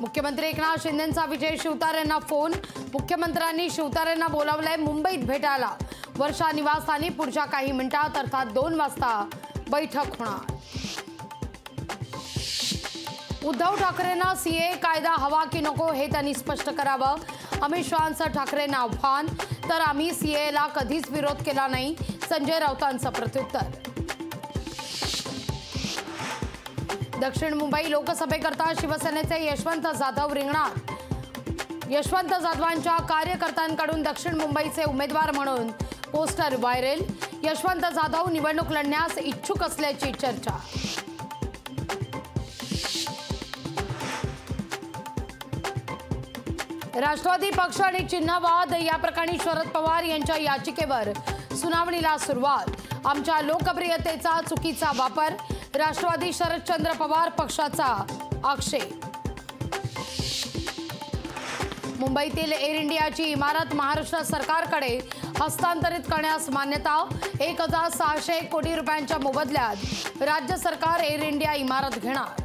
मुख्यमंत्री एकनाथ शिंदेंचा विजय शिवतारेंना फोन। मुख्यमंत्र्यांनी शिवतारेंना बोलावलंय मुंबईत भेटायला। वर्षा निवासस्थानी पुढच्या काही मिनिटात अर्थात 2 वाजता बैठक होणार। उद्धव ठाकरेंना सीए कायदा हवा की नको हे त्यांनी स्पष्ट करावं। अमित शहांचं ठाकरेंना आव्हान। तर आम्ही सीएला कधीच विरोध केला नाही, संजय राऊतांचं प्रत्युत्तर। दक्षिण मुंबई लोकसभेकरता शिवसेनेचे यशवंत जाधव रिंगणार। यशवंत जाधवांच्या कार्यकर्त्यांकडून दक्षिण मुंबईचे उमेदवार म्हणून पोस्टर व्हायरल। यशवंत जाधव निवडणूक लढण्यास इच्छुक असल्याची चर्चा। राष्ट्रवादी पक्ष आणि चिन्हवाद या प्रकरणी शरद पवार यांच्या याचिकेवर सुनावणीला सुरुवात। आमच्या लोकप्रियतेचा चुकीचा वापर, राष्ट्रवादी शरदचंद्र पवार पक्षाचा आक्षेप। मुंबईतील एअर इंडियाची इमारत महाराष्ट्र सरकारकडे हस्तांतरित करण्यास मान्यता। 1600 कोटी रुपयांच्या मोबदल्यात राज्य सरकार एअर इंडिया इमारत घेणार।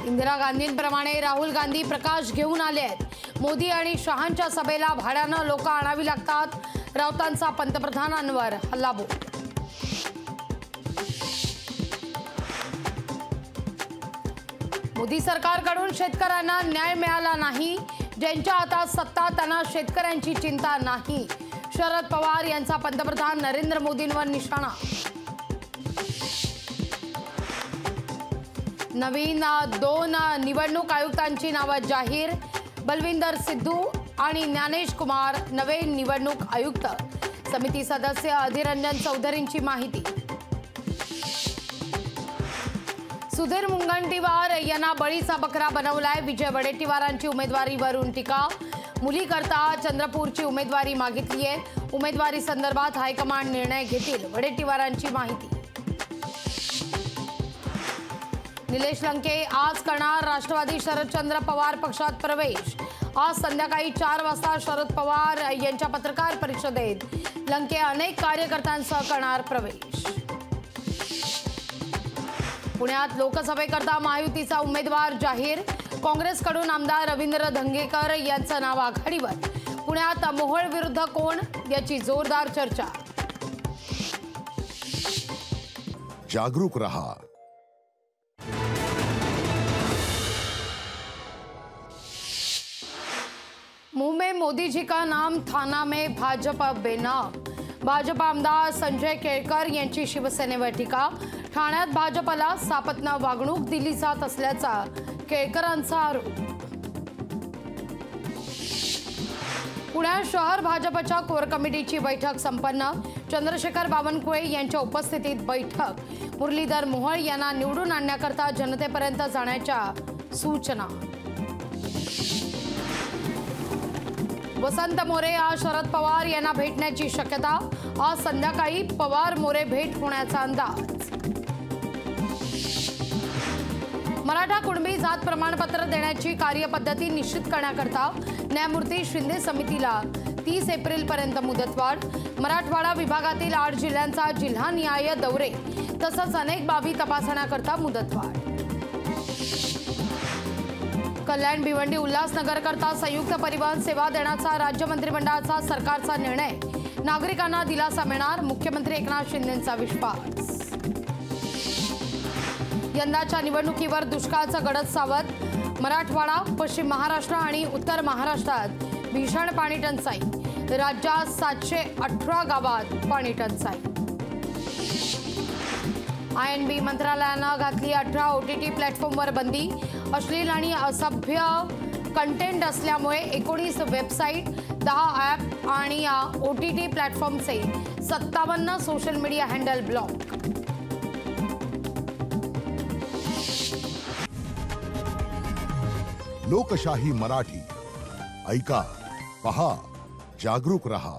इंदिरा गांधींप्रमाणे राहुल गांधी प्रकाश घेऊन आले आहेत। मोदी आणि शहांच्या सभेला भाड्यानं लोक आणावी लागतात। राऊतांचा पंतप्रधानांवर हल्लाबोल। मोदी सरकारकडून शेतकऱ्यांना न्याय मिळाला नाही। ज्यांच्या हातात सत्ता त्यांना शेतकऱ्यांची चिंता नाही। शरद पवार यांचा पंतप्रधान नरेंद्र मोदींवर निशाणा। नवीन 2 निवडणूक आयुक्तांची नावं जाहीर। बलविंदर सिद्धू आणि ज्ञानेश कुमार नवे निवडणूक आयुक्त। समिती सदस्य अधिरंजन चौधरींची माहिती। सुधीर मुनगंटीवार यांना बळीचा बकरा बनवलाय। विजय वडेट्टीवारांची उमेदवारीवरून टीका। मुलीकरता चंद्रपूरची उमेदवारी मागितली आहे। उमेदवारी संदर्भात हायकमांड निर्णय घेतील, वडेट्टीवारांची माहिती। निलेश लंके आज करणार राष्ट्रवादी शरदचंद्र पवार पक्षात प्रवेश। आज संध्याकाळी 4 वाजता शरद पवार यांच्या पत्रकार परिषदेत लंके अनेक कार्यकर्त्यांसह करणार प्रवेश। पुण्यात लोकसभेकरता महायुतीचा उमेदवार जाहीर। काँग्रेसकडून आमदार रवींद्र धंगेकर यांचं नाव आघाडीवर। पुण्यात मोहोळ विरुद्ध कोण याची जोरदार चर्चा। जागरूक रहा। मुंह में मोदी जी का नाम, थाना में भाजपा बेनाम। भाजपा आमदार संजय केळकर यांची शिवसेनेवर टीका। ठाण्यात भाजपला सापत्न वागणूक दिली जात असल्याचा केळकरांचा आरोप। पुण्यात शहर भाजपच्या कोर कमिटीची बैठक संपन्न। चंद्रशेखर बावनकुळे यांच्या उपस्थितीत बैठक। मुरलीधर मोहोळ यांना निवडून आणण्याकरता जनतेपर्यंत जाण्याच्या सूचना। वसंत मोरे आज शरद पवार यांना भेटण्याची शक्यता। आज संध्याकाळी पवार मोरे भेट होण्याचा अंदाज। मराठा कुणबी जात प्रमाणपत्र देण्याची कार्यपद्धती निश्चित करण्याकरता न्यायमूर्ती शिंदे समितीला 30 एप्रिलपर्यंत मुदतवाढ। मराठवाडा विभागातील 8 जिल्ह्यांचा जिल्हानिहाय दौरे तसंच अनेक बाबी तपासण्याकरता मुदतवाढ। कल्याण भिवंडी उल्हासनगर करता संयुक्त परिवहन सेवा देण्याचा राज्य मंत्रिमंडळाचा सरकारचा निर्णय। नागरिकांना दिलासा मिळणार, मुख्यमंत्री एकनाथ शिंदेंचा विश्वास। यंदाच्या निवडणुकीवर दुष्काळाचं गडद सावध। मराठवाडा, पश्चिम महाराष्ट्र आणि उत्तर महाराष्ट्रात भीषण पाणी टंचाई। राज्यात 718 गावात पाणी टंचाई। INB मंत्रालयानं घातली 18 OTT प्लॅटफॉर्मवर बंदी। अश्लील आणि असभ्य कंटेंट असल्यामुळे 19 वेबसाईट, 10 ॲप आणि OTT प्लॅटफॉर्मचे 57 social media handle block. लोकशाही मराठी ऐका, पहा, जागरूक रहा।